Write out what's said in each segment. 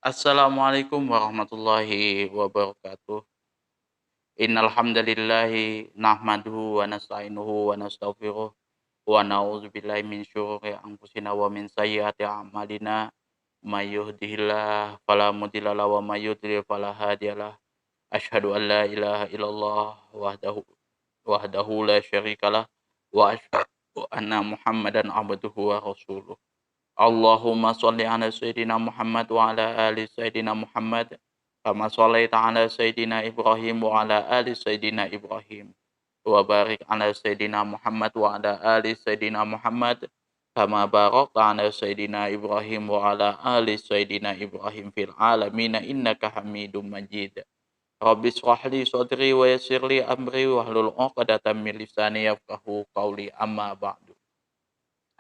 Assalamualaikum warahmatullahi wabarakatuh. Innal hamdalillahi nahmaduhu wa nasta'inuhu wa nastaghfiruh wa na'udzubillahi min syururi anfusina wa min sayyiati a'malina. May yahdihillahu fala mudhilla lahu wa may yudlil fala hadiyalah. Asyhadu an la ilaha illallah wahdahu la syarikalah wa asyhadu anna Muhammadan abduhu wa rasuluh. Allahumma sholli ala sayyidina Muhammad wa ala ali sayyidina Muhammad kama shallaita ala sayyidina Ibrahim wa ala ali sayyidina Ibrahim wa barik ala sayyidina Muhammad wa ala ali sayyidina Muhammad kama barakta ala sayyidina Ibrahim wa ala ali sayyidina Ibrahim fil alamin innaka Hamidum Majid. Rabbi shrah li sadri wa yassir li amri wahlul 'uqdatam min lisani yafqahu qawli amma ba'du.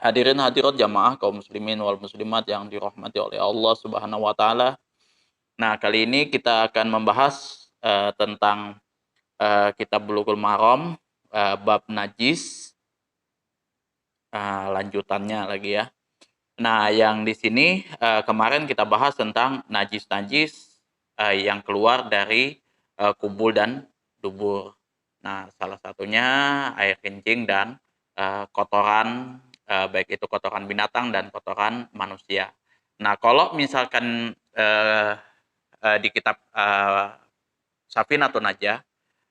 Hadirin hadirat jamaah kaum muslimin wal muslimat yang dirahmati oleh Allah Subhanahu wa taala. Nah, kali ini kita akan membahas tentang kitab Bulughul Maram, bab najis, lanjutannya lagi ya. Nah, yang di sini kemarin kita bahas tentang najis-najis yang keluar dari kubul dan dubur. Nah, salah satunya air kencing dan kotoran, baik itu kotoran binatang dan kotoran manusia. Nah, kalau misalkan di kitab Safinatun Najah,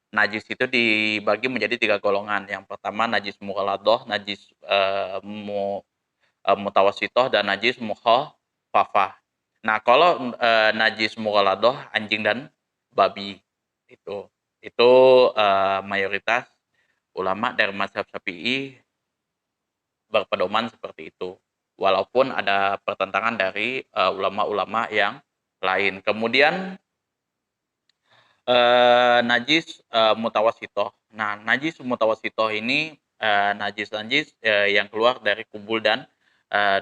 najis itu dibagi menjadi 3 golongan. Yang pertama najis mughaladhah, najis mutawassithah dan najis mukhafafah. Nah, kalau najis mughaladhah anjing dan babi itu. Itu mayoritas ulama dari mazhab Syafi'i berpedoman seperti itu. Walaupun ada pertentangan dari ulama-ulama yang lain. Kemudian najis mutawassithah. Nah, najis mutawassithah ini najis-najis yang keluar dari kubul dan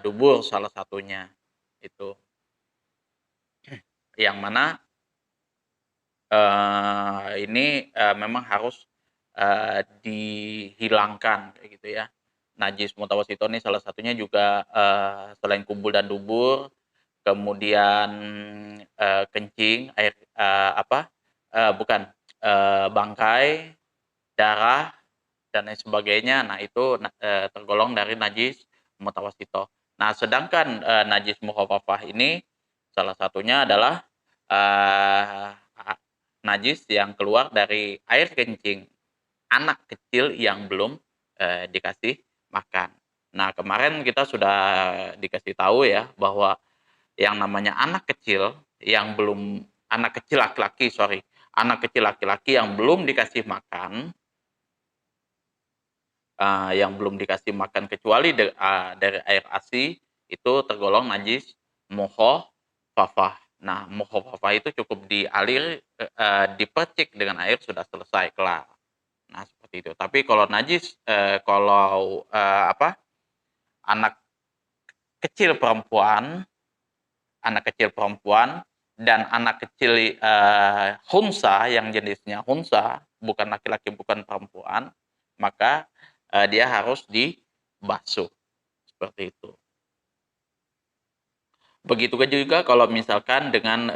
dubur salah satunya. Itu. Yang mana ini memang harus dihilangkan kayak gitu ya. Najis mutawassithah ini salah satunya juga selain kubul dan dubur, kemudian kencing, air bukan bangkai, darah dan lain sebagainya. Nah, itu tergolong dari najis mutawassithah. Nah, sedangkan najis mukhafafah ini salah satunya adalah najis yang keluar dari air kencing anak kecil yang belum dikasih makan. Nah, kemarin kita sudah dikasih tahu ya bahwa yang namanya anak kecil yang belum anak kecil laki-laki, anak kecil laki-laki yang belum dikasih makan, yang belum dikasih makan kecuali dari air ASI, itu tergolong najis mukhafafah. Nah, mukhafafah itu cukup dipercik dengan air sudah selesai, kelar. Nah, seperti itu. Tapi kalau najis, anak kecil perempuan dan anak kecil khunsa yang jenisnya khunsa, bukan laki-laki, bukan perempuan, maka dia harus dibasuh, seperti itu. Begitu juga kalau misalkan dengan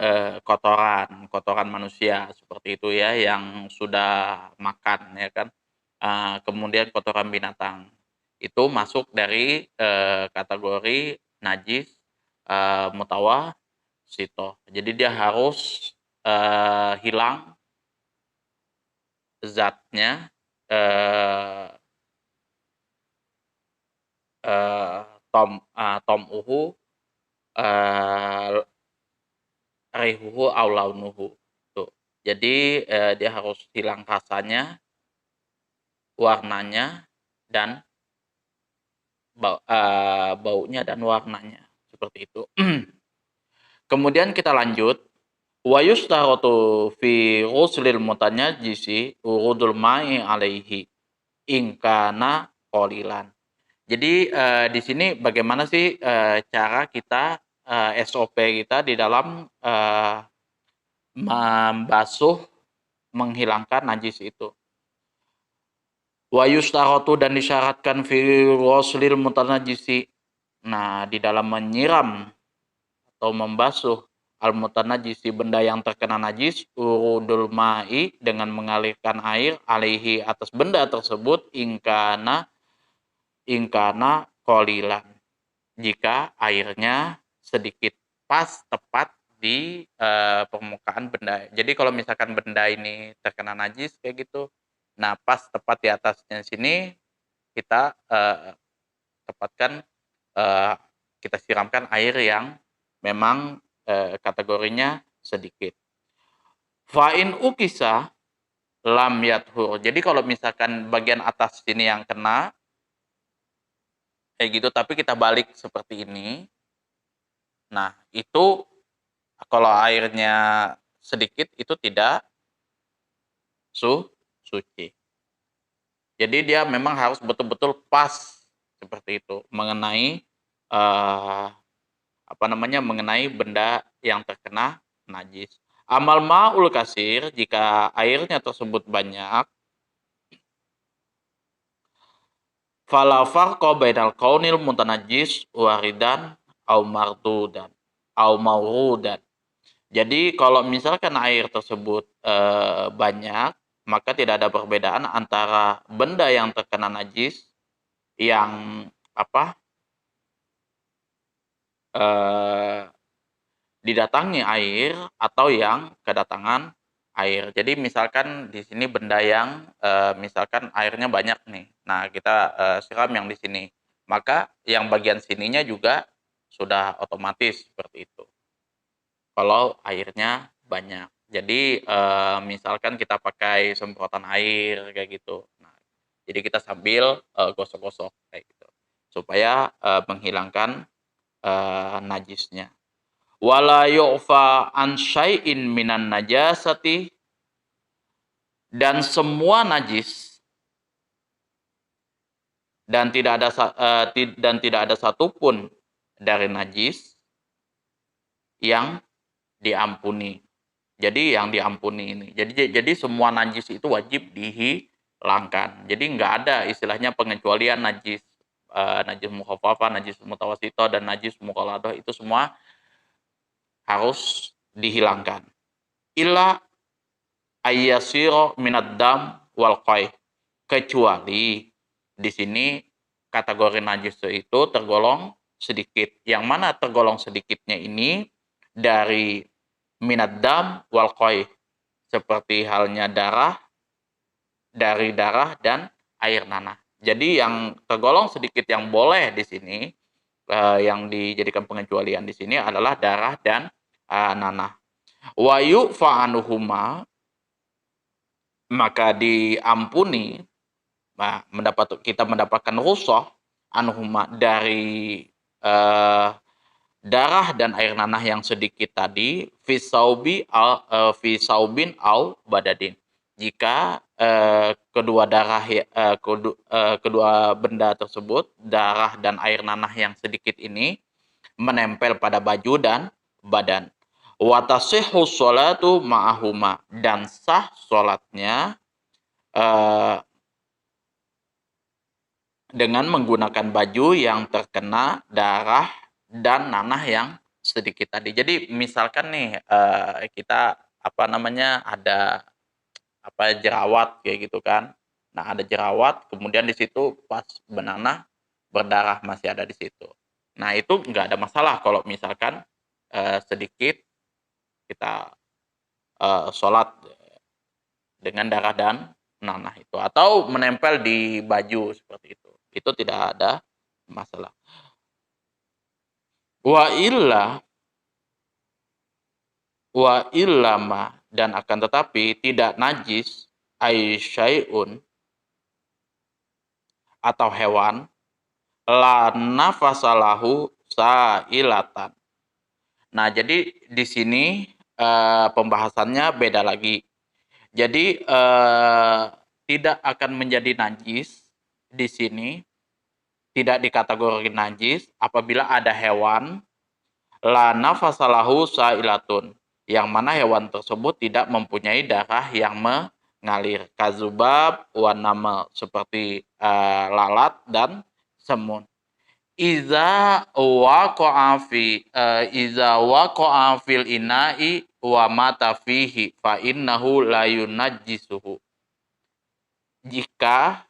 kotoran manusia seperti itu ya, yang sudah makan ya kan, kemudian kotoran binatang, itu masuk dari kategori najis mutawassithah. Jadi dia harus hilang zatnya, tom'uhu rihuhu aw launuhu, tuh. Jadi dia harus hilang rasanya, warnanya, dan baunya dan warnanya, seperti itu. Kemudian kita lanjut, wa yustaratu fi ghuslil mutanajjisi wurudul ma'i alaihi in kana qalilan. Jadi di sini bagaimana sih cara kita SOP kita di dalam membasuh, menghilangkan najis itu. Wa yustaratu dan disyaratkan fi ghuslil mutanajjisi. Nah, di dalam menyiram atau membasuh al-mutanajjisi benda yang terkena najis, urudul ma'i dengan mengalirkan air, alaihi atas benda tersebut, ingkana qalilan, jika airnya sedikit, pas tepat di permukaan benda. Jadi kalau misalkan benda ini terkena najis kayak gitu, nah pas tepat di atasnya sini kita tepatkan, kita siramkan air yang memang kategorinya sedikit. Fa'in ukisa lam yathur. Jadi kalau misalkan bagian atas sini yang kena kayak gitu, tapi kita balik seperti ini, nah itu kalau airnya sedikit itu tidak suci. Jadi dia memang harus betul-betul pas seperti itu mengenai mengenai benda yang terkena najis. Amal ma'ul kasir, jika airnya tersebut banyak, fala farqa bainal kaunil mutanajjis waridan au mardudan au mawrudan. Jadi kalau misalkan air tersebut banyak, maka tidak ada perbedaan antara benda yang terkena najis yang didatangi air atau yang kedatangan air. Jadi misalkan di sini benda yang misalkan airnya banyak nih. Nah, kita siram yang di sini. Maka yang bagian sininya juga sudah otomatis seperti itu. Kalau airnya banyak. Jadi misalkan kita pakai semprotan air kayak gitu. Nah, jadi kita sambil gosok-gosok kayak gitu supaya menghilangkan najisnya. Wala yu'fa an syai'in minan najasati, dan semua najis dan tidak ada satupun dari najis yang diampuni. Jadi yang diampuni ini. Jadi semua najis itu wajib dihilangkan. Jadi nggak ada istilahnya pengecualian najis, najis mukhaffafah, najis mutawassithah, dan najis muqalladah, itu semua harus dihilangkan. Illa ayyasiro minad dam wal qai, kecuali di sini kategori najis itu tergolong sedikit. Yang mana tergolong sedikitnya ini dari minad dam wal qai, seperti halnya darah, dari darah dan air nanah. Jadi yang tergolong sedikit yang boleh di sini, yang dijadikan pengecualian di sini adalah darah dan nanah. Wa yu'fa anuhuma, maka diampuni, kita mendapatkan rukhsah anuhuma dari darah dan air nanah yang sedikit tadi, fi saubin au badadin, jika kedua benda tersebut, darah dan air nanah yang sedikit ini, menempel pada baju dan badan. Wa tasihhu sholatu ma'ahuma, dan sah sholatnya dengan menggunakan baju yang terkena darah dan nanah yang sedikit tadi. Jadi misalkan nih kita ada jerawat kayak gitu kan. Nah, ada jerawat, kemudian di situ pas benanah berdarah masih ada di situ. Nah, itu nggak ada masalah kalau misalkan sedikit kita sholat dengan darah dan nanah itu, atau menempel di baju seperti itu tidak ada masalah. Wa illama, dan akan tetapi tidak najis aisyai'un, atau hewan, la nafasalahu sailatan. Nah, jadi di sini pembahasannya beda lagi. Jadi tidak akan menjadi najis di sini, tidak dikategori najis apabila ada hewan la nafasalahu sailatun, yang mana hewan tersebut tidak mempunyai darah yang mengalir, kazubab wa namal, seperti lalat dan semut. iza waqa'a fil ina'i wa mata fihi fa innahu la yunajjisuhu. Jika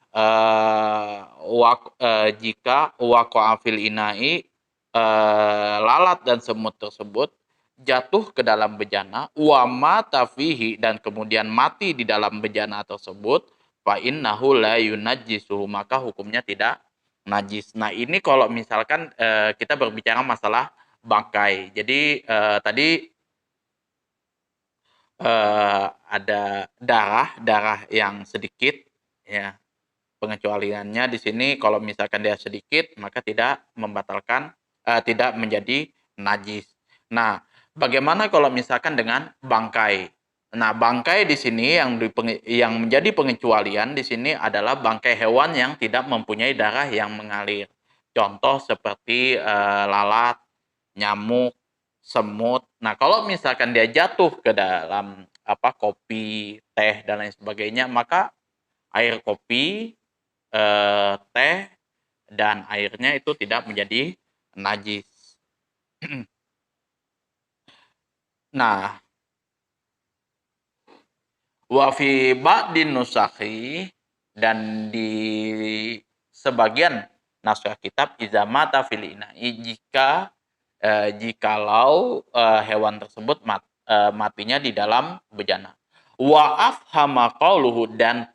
jika waqa'a fil ina'i, lalat dan semut tersebut jatuh ke dalam bejana, wa mata fihi, dan kemudian mati di dalam bejana tersebut, fa innahu la yunajjisuhu, maka hukumnya tidak najis. Nah, ini kalau misalkan kita berbicara masalah bangkai. Jadi tadi ada darah yang sedikit, ya. Pengecualiannya di sini kalau misalkan dia sedikit maka tidak membatalkan, tidak menjadi najis. Nah, bagaimana kalau misalkan dengan bangkai? Nah, bangkai di sini yang menjadi pengecualian di sini adalah bangkai hewan yang tidak mempunyai darah yang mengalir. Contoh seperti lalat, nyamuk, semut. Nah, kalau misalkan dia jatuh ke dalam kopi, teh dan lain sebagainya, maka air kopi, teh, dan airnya itu tidak menjadi najis. Nah, wa fi ba'din nusakhi, dan di sebagian naskah kitab, iza mata fil ina'i, jikalau hewan tersebut matinya di dalam bejana. Wa afhama qauluhu, dan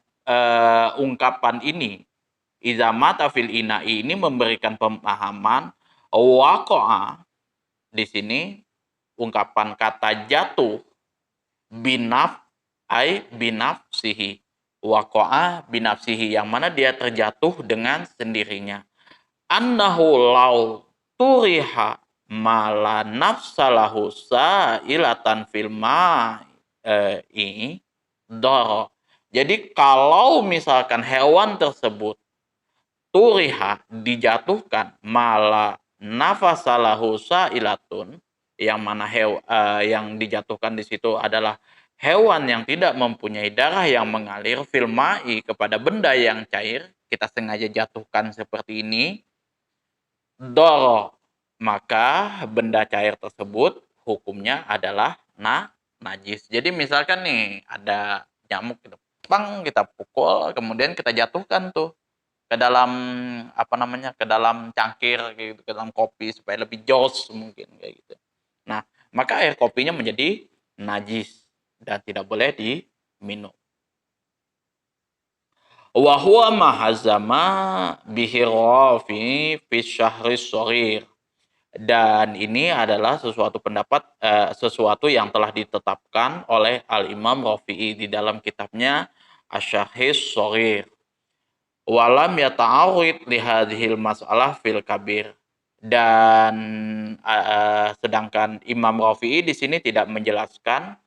ungkapan ini iza mata fil ina'i ini memberikan pemahaman waqa'a, di sini ungkapan kata jatuh, binaf binafsihi, waqa'a binafsihi, yang mana dia terjatuh dengan sendirinya. Annahu law turiha mala nafsalahu sa'ilatan fil ma'i doro. Jadi kalau misalkan hewan tersebut turiha dijatuhkan mala nafasalahu sa'ilatun, yang mana yang dijatuhkan di situ adalah hewan yang tidak mempunyai darah yang mengalir, filmai, kepada benda yang cair, kita sengaja jatuhkan seperti ini, doro, maka benda cair tersebut hukumnya adalah najis. Jadi misalkan nih ada nyamuk, kita pukul, kemudian kita jatuhkan tuh ke dalam ke dalam cangkir gitu, ke dalam kopi supaya lebih jos mungkin kayak gitu. Nah, maka air kopinya menjadi najis dan tidak boleh diminum. Wa huwa mahazama bihi rafi fi syahri shaghir. Dan ini adalah sesuatu yang telah ditetapkan oleh Al-Imam Rafi'i di dalam kitabnya Asy-Syahris Shaghir. Walam yata'arrid li hadhil mas'alah fil kabir. Dan sedangkan Imam Rafi'i di sini tidak menjelaskan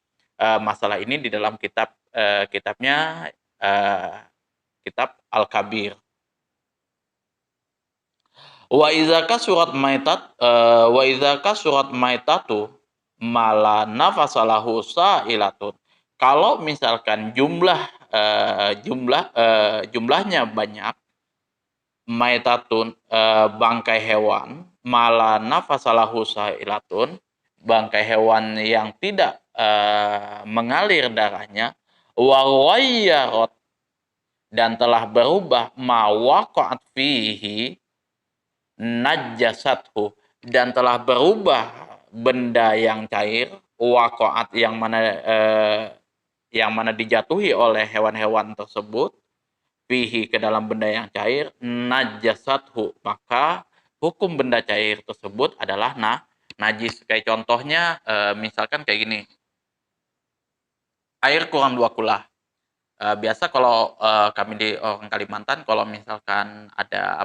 masalah ini di dalam kitabnya, kitab Al-Kabir. Wa idza surat maitatu mala nafasalahu sa'ilatun. Kalau misalkan jumlahnya banyak, maitatun, bangkai hewan, mala nafasalahu sa'ilatun, bangkai hewan yang tidak mengalir darahnya, wa ghayyarat, dan telah berubah, ma waqa'at fihi najasathu, dan telah berubah benda yang cair, waqa'at, yang mana dijatuhi oleh hewan-hewan tersebut, fihi, ke dalam benda yang cair, najasathu, maka hukum benda cair tersebut adalah najis. Kayak contohnya misalkan kayak gini, air kurang 2 kula. Biasa kalau kami di orang Kalimantan, kalau misalkan ada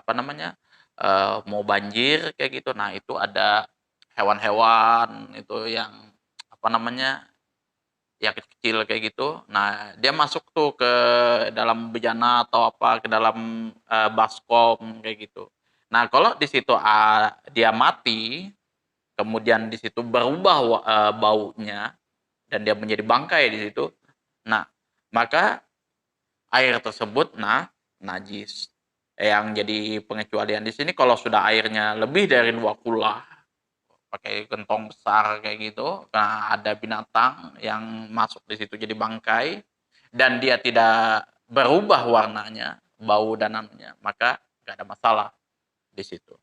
mau banjir kayak gitu, nah itu ada hewan-hewan itu yang ya kecil kayak gitu. Nah, dia masuk tuh ke dalam bejana atau ke dalam baskom kayak gitu. Nah, kalau di situ dia mati, kemudian di situ berubah baunya dan dia menjadi bangkai di situ. Nah, maka air tersebut najis. Yang jadi pengecualian di sini kalau sudah airnya lebih dari 2 kula, pakai gentong besar kayak gitu, nah ada binatang yang masuk di situ jadi bangkai dan dia tidak berubah warnanya, bau dan anunya, maka nggak ada masalah di situ.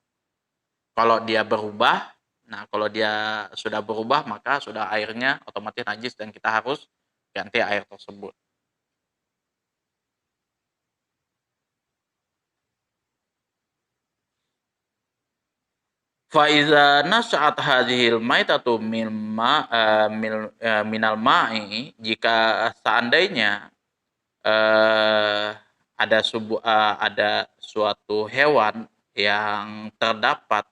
Kalau dia berubah, nah kalau dia sudah berubah maka sudah airnya otomatis najis dan kita harus ganti air tersebut. Faiza nas'at hadhil maitatu minal ma'i, jika seandainya ada suatu hewan yang terdapat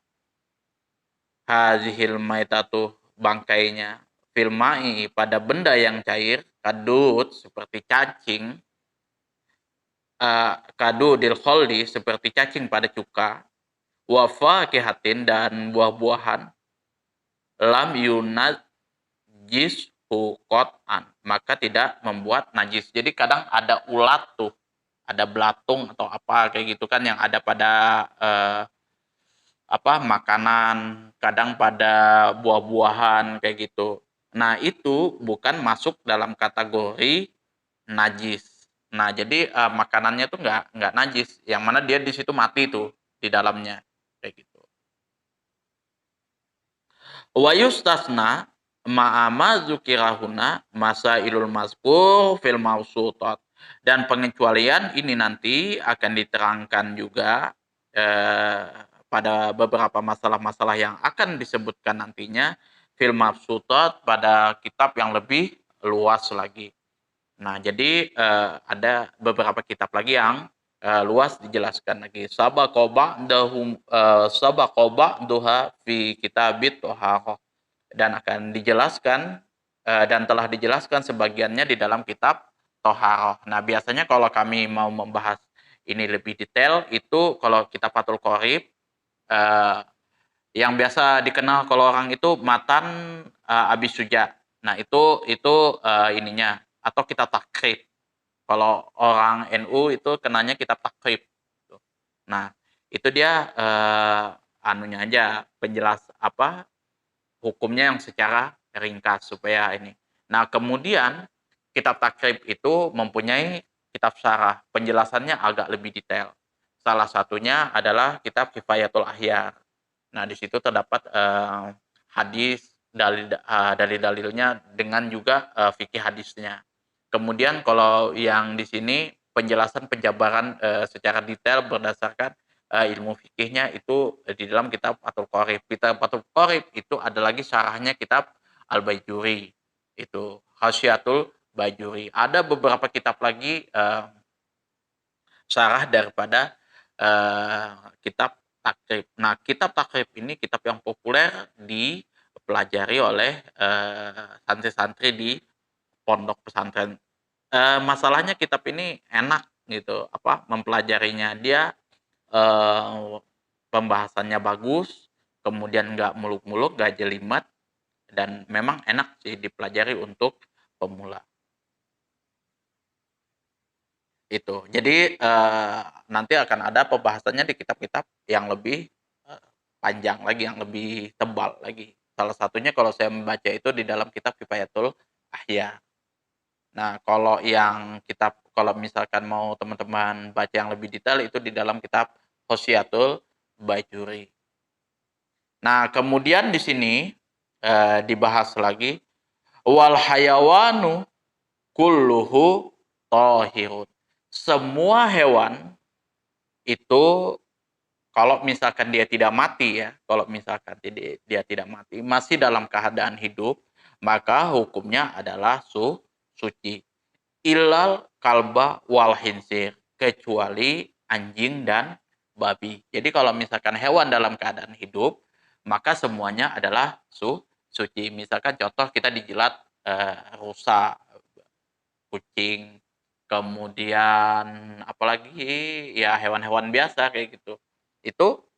hadhil maitatu, bangkainya, fil ma'i, pada benda yang cair, kadut seperti cacing, kadudil kholdi seperti cacing pada cuka, wa fakihatin dan buah-buahan, lam yunajjishu qat'an, maka tidak membuat najis. Jadi kadang ada ulat tuh, ada belatung atau apa kayak gitu kan yang ada pada makanan, kadang pada buah-buahan kayak gitu. Nah, itu bukan masuk dalam kategori najis. Nah, jadi makanannya tuh nggak najis, yang mana dia di situ mati tuh di dalamnya kayak gitu. Wa yustasna ma'ama dzukirahuna masailul mazkur fil mausutat. Dan pengecualian ini nanti akan diterangkan juga eh, pada beberapa masalah-masalah yang akan disebutkan nantinya fil mausutat, pada kitab yang lebih luas lagi. Nah, jadi ada beberapa kitab lagi yang luas dijelaskan lagi. Sabaqoba duha fi kitabit toharoh, dan akan dijelaskan dan telah dijelaskan sebagiannya di dalam kitab toharoh. Nah, biasanya kalau kami mau membahas ini lebih detail itu kalau kitab Fathul Qorib, eh, yang biasa dikenal kalau orang itu matan Abi Suja. Nah, itu ininya, atau kitab takrib. Kalau orang NU itu kenanya kitab takrib. Nah, itu dia anunya aja, penjelas hukumnya yang secara ringkas supaya ini. Nah, kemudian kitab takrib itu mempunyai kitab syarah, penjelasannya agak lebih detail. Salah satunya adalah kitab Kifayatul Ahyar. Nah, di situ terdapat hadis, dalil-dalilnya dengan juga fikih hadisnya. Kemudian kalau yang di sini penjelasan penjabaran secara detail berdasarkan ilmu fikihnya itu di dalam kitab Fathul Qorib. Kitab Fathul Qorib itu ada lagi syarahnya kitab Al-Bajuri. Itu Hasyiatul Bajuri. Ada beberapa kitab lagi syarah daripada kitab takrib. Nah, kitab takrib ini kitab yang populer dipelajari oleh santri-santri di pondok pesantren. Masalahnya kitab ini enak gitu, mempelajarinya. Dia pembahasannya bagus, kemudian nggak muluk-muluk, nggak jelimet, dan memang enak sih dipelajari untuk pemula. Itu. Jadi nanti akan ada pembahasannya di kitab-kitab yang lebih panjang lagi, yang lebih tebal lagi. Salah satunya kalau saya membaca itu di dalam kitab Kifayatul Ahya. Nah, kalau misalkan mau teman-teman baca yang lebih detail itu di dalam kitab Hosyatul Bajuri. Nah, kemudian di sini dibahas lagi wal hayawanu kulluhu tahirun. Semua hewan itu kalau misalkan dia tidak mati ya, kalau misalkan dia tidak mati, masih dalam keadaan hidup, maka hukumnya adalah suci. Ilal kalba wal hinsir, kecuali anjing dan babi. Jadi kalau misalkan hewan dalam keadaan hidup, maka semuanya adalah suci. Misalkan contoh kita dijilat rusa, kucing, kemudian apalagi ya hewan-hewan biasa kayak gitu. Itu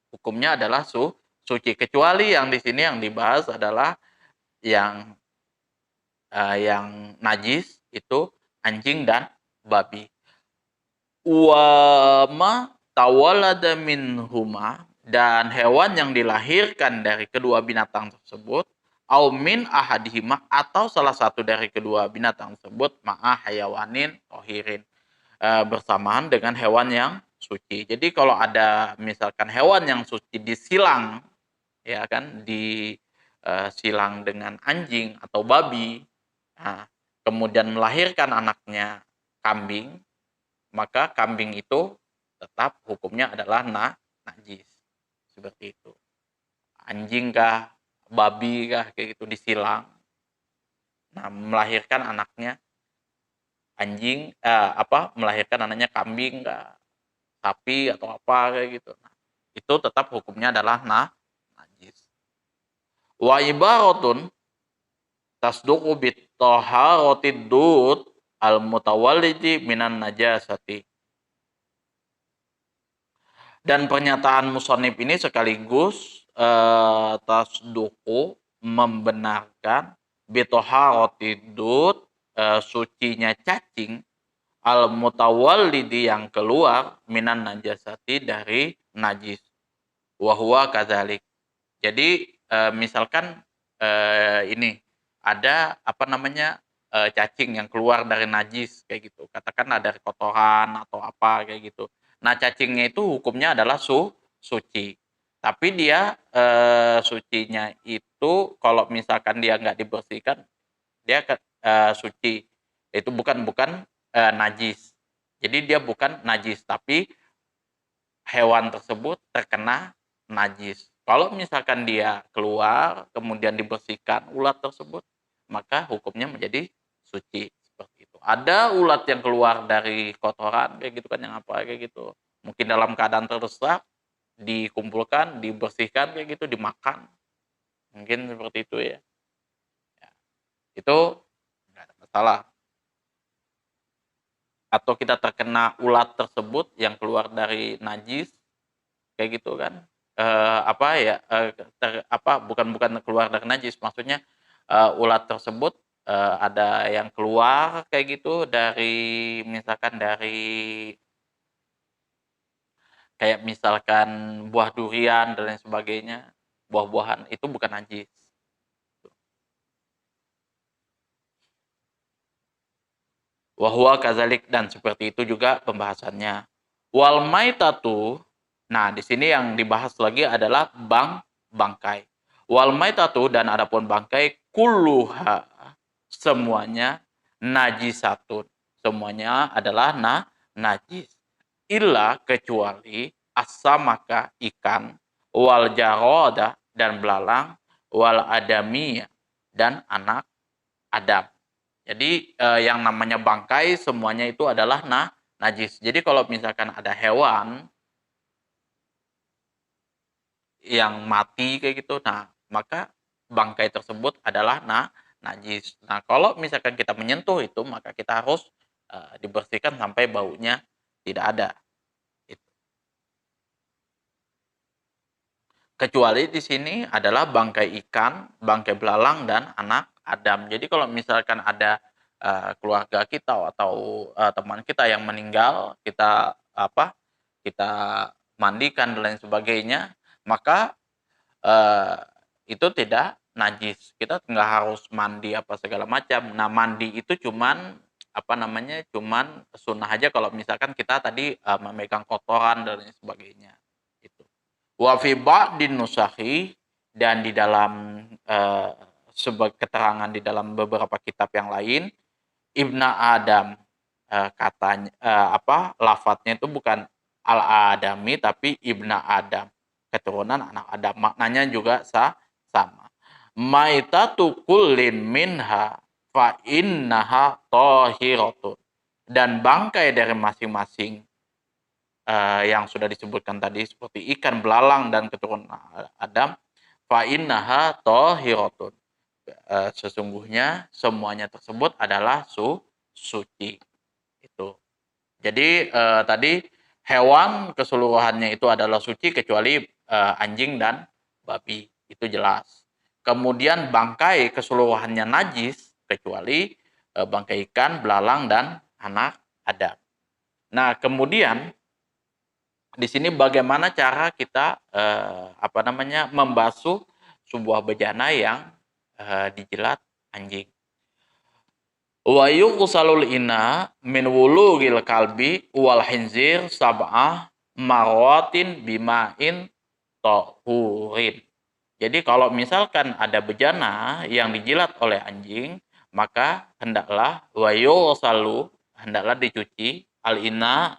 hukumnya adalah suci, kecuali yang di sini yang dibahas adalah yang najis itu anjing dan babi. Wama tawalada minhuma, dan hewan yang dilahirkan dari kedua binatang tersebut, au min ahadihima, atau salah satu dari kedua binatang tersebut, ma'a hayawanin tohirin, bersamaan dengan hewan yang suci. Jadi kalau ada misalkan hewan yang suci disilang, ya kan, silang dengan anjing atau babi, nah, kemudian melahirkan anaknya kambing, maka kambing itu tetap hukumnya adalah najis. Seperti itu. Anjing kah, babi kah, kayak gitu disilang. Nah, melahirkan anaknya anjing, melahirkan anaknya kambing kah, sapi atau apa kayak gitu. Nah, itu tetap hukumnya adalah najis. Wa ibaratun tasduqu bit taharatid dud al mutawallidi minan najasati. Dan pernyataan musonib ini sekaligus tasduqu, membenarkan, bitoharotidud, sucinya cacing, al mutawallidi, yang keluar, minan najasati, dari najis, wahwa kadzalik. Jadi misalkan ini ada cacing yang keluar dari najis kayak gitu, katakanlah dari kotoran atau apa kayak gitu. Nah, cacingnya itu hukumnya adalah suci, tapi dia sucinya itu kalau misalkan dia nggak dibersihkan, dia suci, itu bukan najis. Jadi dia bukan najis, tapi hewan tersebut terkena najis. Kalau misalkan dia keluar, kemudian dibersihkan ulat tersebut, maka hukumnya menjadi suci. Seperti itu. Ada ulat yang keluar dari kotoran, kayak gitu kan, yang apa kayak gitu. Mungkin dalam keadaan terdesak, dikumpulkan, dibersihkan, kayak gitu, dimakan. Mungkin seperti itu ya. Itu nggak ada masalah. Atau kita terkena ulat tersebut yang keluar dari najis, kayak gitu kan, bukan keluar dari najis, maksudnya ulat tersebut ada yang keluar kayak gitu misalkan dari kayak misalkan buah durian dan lain sebagainya, buah-buahan itu bukan najis. Wahwa kazalik, dan seperti itu juga pembahasannya. Wal maitatu, nah di sini yang dibahas lagi adalah bangkai. Wal maitatu, dan adapun bangkai, kulluha, semuanya, najisatun, semuanya adalah najis. Illa, kecuali, asamaka, ikan, wal jaroda, dan belalang, wal adamiyah, dan anak Adam. Jadi yang namanya bangkai semuanya itu adalah najis. Jadi kalau misalkan ada hewan yang mati kayak gitu, nah maka bangkai tersebut adalah najis. Nah, kalau misalkan kita menyentuh itu, maka kita harus dibersihkan sampai baunya tidak ada. Itu. Kecuali di sini adalah bangkai ikan, bangkai belalang, dan anak Adam. Jadi kalau misalkan ada keluarga kita atau teman kita yang meninggal, kita mandikan dan lain sebagainya, maka uh, itu tidak najis. Kita nggak harus mandi apa segala macam. Nah, mandi itu cuman sunnah aja kalau misalkan kita tadi memegang kotoran dan lain sebagainya. Itu. Wa fi ba'din nusahi, dan di dalam sebagai keterangan di dalam beberapa kitab yang lain, Ibna Adam, katanya lafadznya itu bukan al-Adami tapi Ibna Adam, keturunan anak Adam. Maknanya juga sama. Maitatu kullin minha fa innaha tahiratun. Dan bangkai dari masing-masing yang sudah disebutkan tadi seperti ikan, belalang, dan keturunan Adam, fa innaha tahiratun. Sesungguhnya semuanya tersebut adalah suci. Itu. Jadi tadi hewan keseluruhannya itu adalah suci kecuali anjing dan babi. Itu jelas. Kemudian bangkai keseluruhannya najis kecuali bangkai ikan, belalang, dan anak Adam. Nah, kemudian di sini bagaimana cara kita membasuh sebuah bejana yang dijilat anjing. Wa yughsalul ina min wulughil kalbi wal khinzir sab'ah marwatin bima'in tahurin. Jadi kalau misalkan ada bejana yang dijilat oleh anjing, maka hendaklah wa yughsalu, hendaklah dicuci al ina,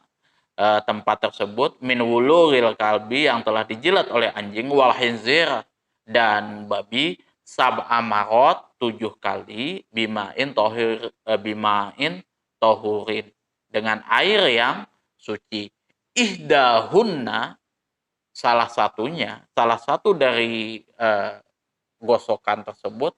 tempat tersebut min wulughil kalbi yang telah dijilat oleh anjing wal khinzir dan babi sab'a marot 7 kali bimain tohurin dengan air yang suci. Ihdahunna, salah satu dari gosokan tersebut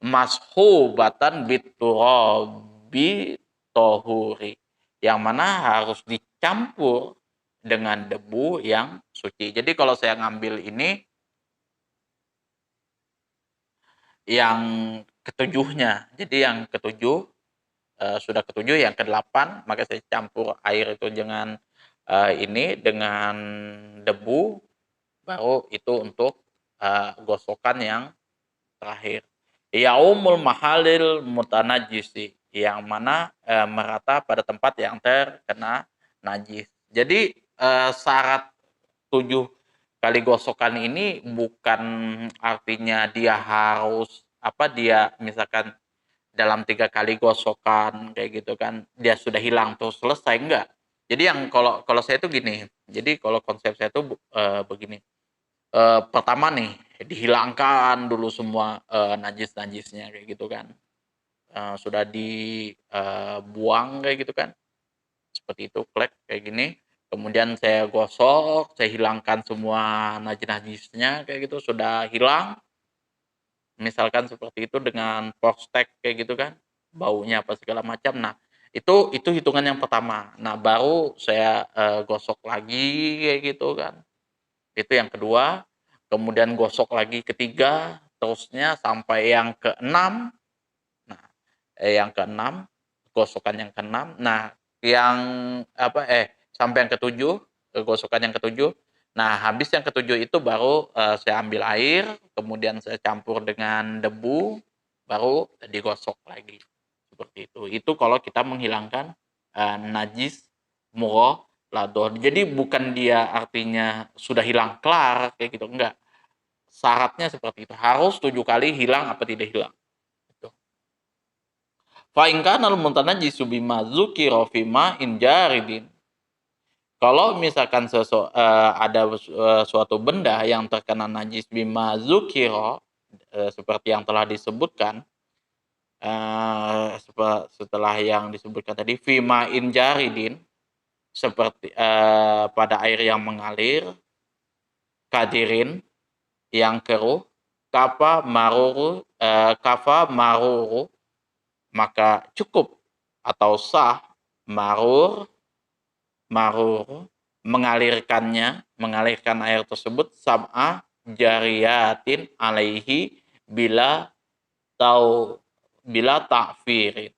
mashubatan biturabi tohuri, yang mana harus dicampur dengan debu yang suci. Jadi kalau saya ngambil ini yang ketujuhnya, jadi yang ketujuh sudah ketujuh, yang kedelapan maka saya campur air itu dengan ini dengan debu, baru itu untuk gosokan yang terakhir. Yaumul mahalil mutanajisi, yang mana merata pada tempat yang terkena najis. Jadi syarat 7 kali gosokan ini bukan artinya dia harus dia misalkan dalam 3 kali gosokan kayak gitu kan dia sudah hilang terus selesai, enggak. Jadi yang kalau saya tuh gini. Jadi kalau konsep saya tuh begini. Pertama nih dihilangkan dulu semua najis-najisnya kayak gitu kan. Sudah dibuang kayak gitu kan. Seperti itu, klek kayak gini. Kemudian saya gosok, saya hilangkan semua najis-najisnya kayak gitu, sudah hilang. Misalkan seperti itu dengan postek kayak gitu kan, baunya apa segala macam. Nah, itu hitungan yang pertama. Nah, baru saya gosok lagi kayak gitu kan. Itu yang kedua, kemudian gosok lagi ketiga, terusnya sampai yang keenam. Nah, yang keenam, gosokan yang keenam. Nah, yang sampai yang ketujuh, gosokan yang ketujuh. Nah, habis yang ketujuh itu baru saya ambil air, kemudian saya campur dengan debu, baru digosok lagi. Seperti itu. Itu kalau kita menghilangkan najis mughalladah. Jadi bukan dia artinya sudah hilang kelar kayak gitu, enggak. Syaratnya seperti itu. Harus 7 kali hilang apa tidak hilang. Gitu. Fa in kana al-mutanajjisu bima dzukira fi ma'in jaridin. Kalau misalkan ada suatu benda yang terkena najis bima dzukira, seperti yang telah disebutkan, setelah yang disebutkan tadi fi ma'in jaridin, seperti pada air yang mengalir, kadirin yang keruh, kafa maruru, maka cukup atau sah marur mengalirkan air tersebut sab'a jariyatin alaihi bila ta'firin,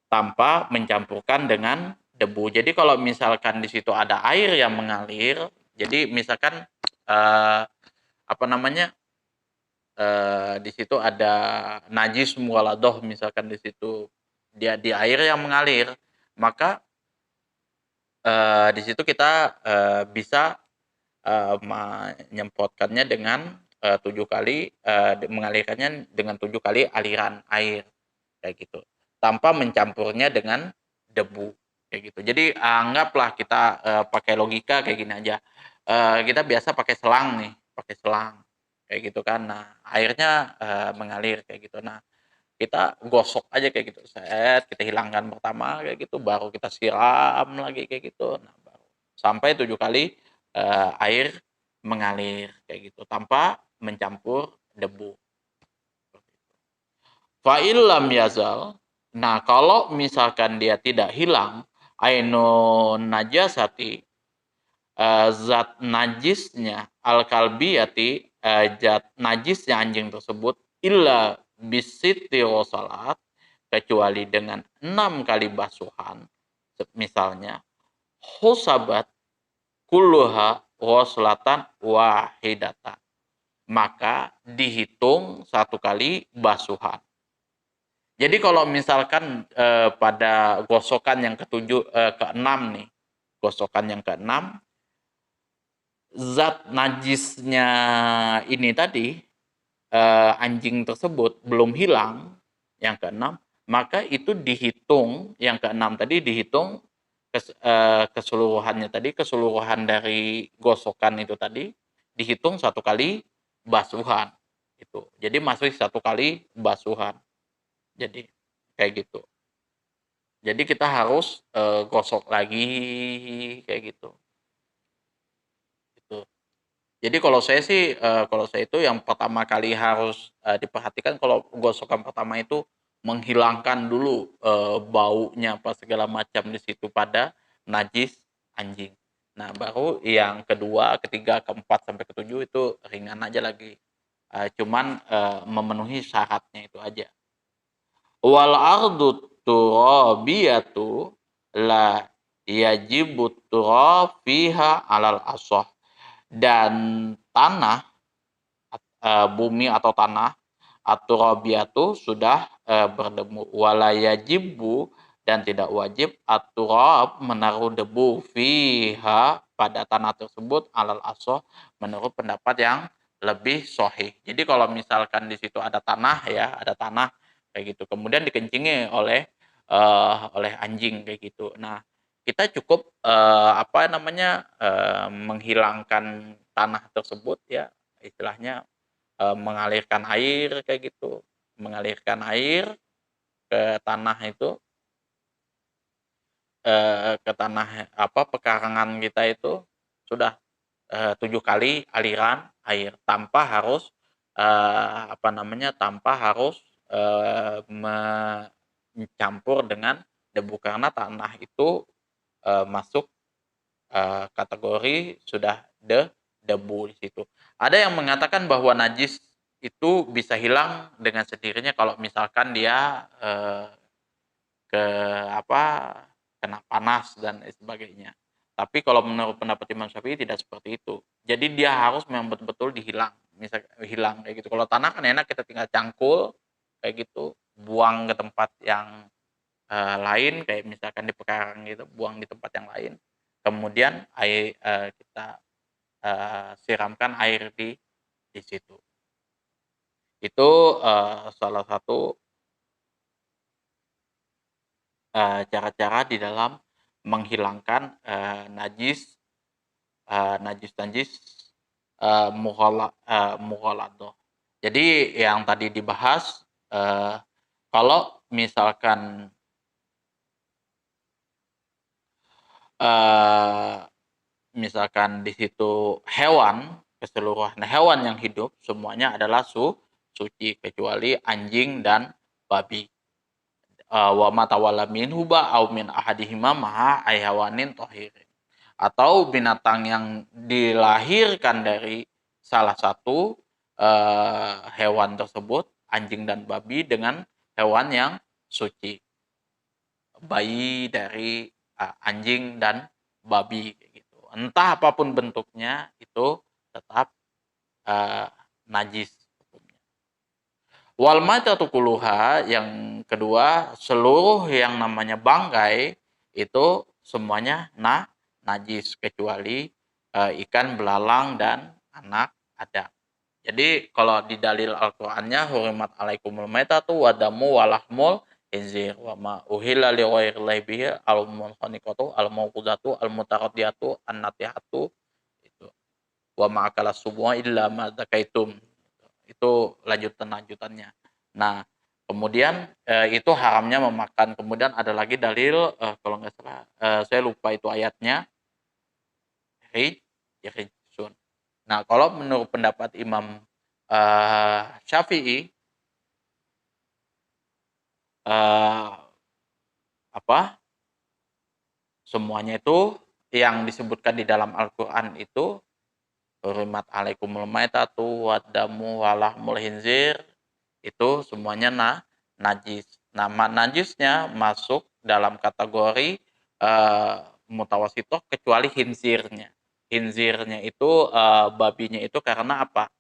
tanpa mencampurkan dengan debu. Jadi kalau misalkan di situ ada air yang mengalir, jadi misalkan di situ ada najis mughaladah, misalkan di situ dia di air yang mengalir, maka di situ kita bisa menyemprotkannya dengan 7 kali, mengalirkannya dengan 7 kali aliran air kayak gitu, tanpa mencampurnya dengan debu kayak gitu. Jadi anggaplah kita pakai logika kayak gini aja. Kita biasa pakai selang nih, pakai selang kayak gitu kan. Nah, airnya mengalir kayak gitu. Nah, kita gosok aja kayak gitu. Kita hilangkan pertama kayak gitu, baru kita siram lagi kayak gitu. Nah, baru sampai 7 kali air mengalir kayak gitu tanpa mencampur debu. Fa illam yazal. Nah, kalau misalkan dia tidak hilang ainun najasati, zat najisnya al-kalbiyati, zat najisnya anjing tersebut, illa bisiti salat, kecuali dengan 6 kali basuhan. Misalnya husabat kulluha ghuslatan wahidatan. Maka dihitung satu kali basuhan. Jadi kalau misalkan pada gosokan yang keenam nih, gosokan yang keenam, zat najisnya ini tadi, anjing tersebut belum hilang, yang keenam, maka itu dihitung, yang keenam tadi dihitung keseluruhannya tadi, keseluruhan dari gosokan itu tadi, dihitung satu kali basuhan. Itu. Jadi masuk satu kali basuhan. Jadi kayak gitu. Jadi kita harus gosok lagi kayak gitu. Gitu. Jadi kalau saya itu yang pertama kali harus diperhatikan kalau gosokan pertama itu menghilangkan dulu baunya apa segala macam di situ pada najis anjing. Nah, baru yang kedua, ketiga, keempat sampai ketujuh itu ringan aja lagi. Cuman memenuhi syaratnya itu aja. Wal ardu turabiyatu la yajibut turab fiha alal asah. Dan tanah, bumi atau tanah, at-turabiyatu sudah berdebu. Wala yajibu, dan tidak wajib at-turab menaruh debu fiha pada tanah tersebut alal asah menurut pendapat yang lebih sahih. Jadi kalau misalkan di situ ada tanah ya, ada tanah kayak gitu. Kemudian dikencingi oleh anjing kayak gitu. Nah, kita cukup apa namanya menghilangkan tanah tersebut ya, istilahnya mengalirkan air kayak gitu, mengalirkan air ke tanah itu, ke tanah apa pekarangan kita itu sudah 7 kali aliran air tanpa harus apa namanya tanpa harus mencampur dengan debu karena tanah itu masuk kategori sudah debu di situ. Ada yang mengatakan bahwa najis itu bisa hilang dengan sendirinya kalau misalkan dia ke apa kena panas dan sebagainya. Tapi kalau menurut pendapat Imam Syafi'i tidak seperti itu. Jadi dia harus memang betul-betul dihilang, misal hilang kayak gitu. Kalau tanah kan enak kita tinggal cangkul kayak gitu, buang ke tempat yang lain kayak misalkan di pekarangan gitu, buang di tempat yang lain. Kemudian kita siramkan air di situ. Itu salah satu cara-cara di dalam menghilangkan najis-najis mughaladoh. Jadi yang tadi dibahas kalau misalkan eh, misalkan di situ hewan, keseluruhan hewan yang hidup semuanya adalah suci kecuali anjing dan babi. Wa matawalla minhu au min ahadihima maha ayhawanin tohirin. Atau binatang yang dilahirkan dari salah satu hewan tersebut, anjing dan babi dengan hewan yang suci. Bayi dari anjing dan babi gitu. Entah apapun bentuknya itu tetap najis. Wal maitatu kulluha, yang kedua, seluruh yang namanya bangkai itu semuanya najis kecuali ikan belalang dan anak Adam. Jadi kalau di dalil Al-Qur'annya hurimat alaikumul maitatu wa damu wa lahmul khinzir wa ma uhilla li ghairillahi bihi al munkhaniqatu al mauqudatu al mutaraddiyatu an natihatu itu wa ma akala subwa illa ma zakaitum. Itu lanjutannya. Nah, kemudian itu haramnya memakan. Kemudian ada lagi dalil kalau nggak salah saya lupa itu ayatnya rijsun. Nah, kalau menurut pendapat Imam Syafi'i apa semuanya itu yang disebutkan di dalam Al-Qur'an itu hurimat alaikumul maitatu waddamu walahmul hinzir itu semuanya najis. Nama najisnya masuk dalam kategori mutawasitoh kecuali hinzirnya. khinzirnya itu, babinya itu karena apa?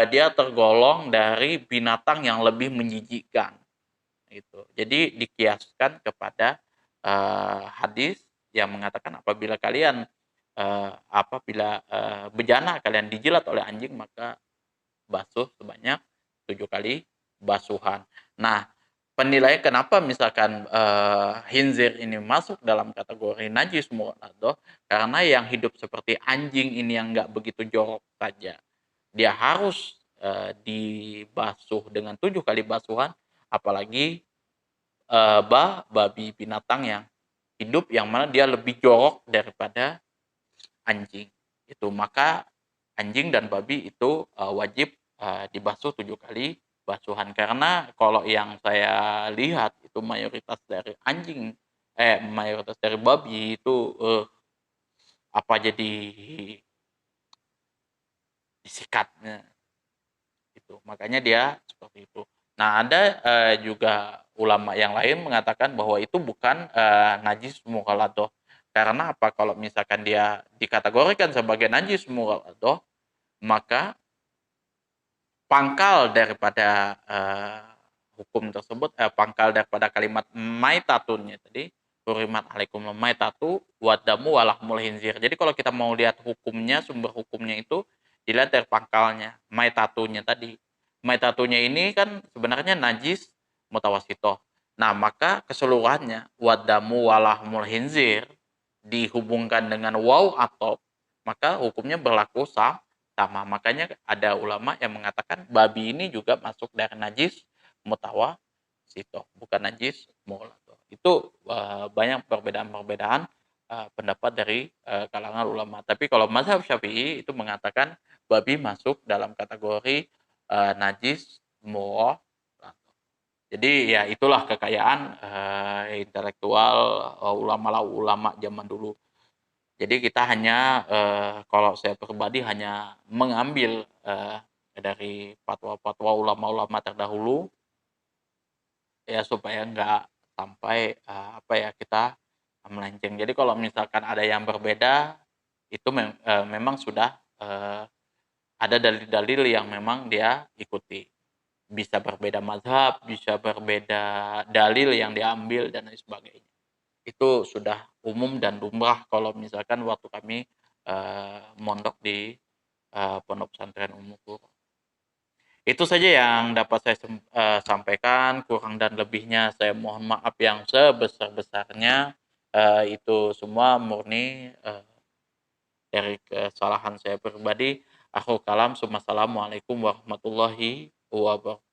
Dia tergolong dari binatang yang lebih menjijikkan, gitu. Jadi dikiaskan kepada, hadis yang mengatakan apabila kalian, bejana kalian dijilat oleh anjing maka basuh sebanyak 7 kali basuhan. Nah, penilaian kenapa misalkan, khinzir ini masuk dalam kategori najis mughaladhah, karena yang hidup seperti anjing ini yang nggak begitu jorok saja, dia harus, dibasuh dengan 7 kali basuhan, apalagi, babi binatang yang hidup yang mana dia lebih jorok daripada anjing, itu. Maka anjing dan babi itu, wajib, dibasuh 7 kali basuhan. Karena kalau yang saya lihat itu mayoritas dari babi itu, apa jadi disikatnya, gitu. Makanya dia seperti itu. Nah, ada, juga ulama yang lain mengatakan bahwa itu bukan, najis mughaladhah. Karena apa? Kalau misalkan dia dikategorikan sebagai najis mughaladhah, maka pangkal daripada, hukum tersebut pangkal daripada kalimat maitatunnya tadi, "Hurimat alaikumul maitatu waddamu wa lahmul khinzir." Jadi kalau kita mau lihat hukumnya, sumber hukumnya itu dilihat dari pangkalnya, maitatunya tadi. Maitatunya ini kan sebenarnya najis mutawasitoh. Nah, maka keseluruhannya waddamu wa lahmul khinzir dihubungkan dengan waw atau maka hukumnya berlaku sama. Makanya ada ulama yang mengatakan babi ini juga masuk dari najis mutawasitoh, bukan najis mughaladhah. Itu, banyak perbedaan-perbedaan, pendapat dari, kalangan ulama. Tapi kalau mazhab Syafi'i itu mengatakan babi masuk dalam kategori, najis mughaladhah. Jadi ya itulah kekayaan, intelektual, ulama zaman dulu. Jadi kita hanya, kalau saya pribadi hanya mengambil, dari fatwa-fatwa ulama-ulama terdahulu, ya supaya nggak sampai, kita melenceng. Jadi kalau misalkan ada yang berbeda, itu memang sudah, ada dalil-dalil yang memang dia ikuti. Bisa berbeda mazhab, bisa berbeda dalil yang diambil dan lain sebagainya. Itu sudah umum dan lumrah kalau misalkan waktu kami, mondok di, Pondok Pesantren Ummul Qura. Itu saja yang dapat saya sampaikan, kurang dan lebihnya saya mohon maaf yang sebesar-besarnya, itu semua murni, dari kesalahan saya pribadi. Akhul kalam, assalamualaikum warahmatullahi wabarakatuh.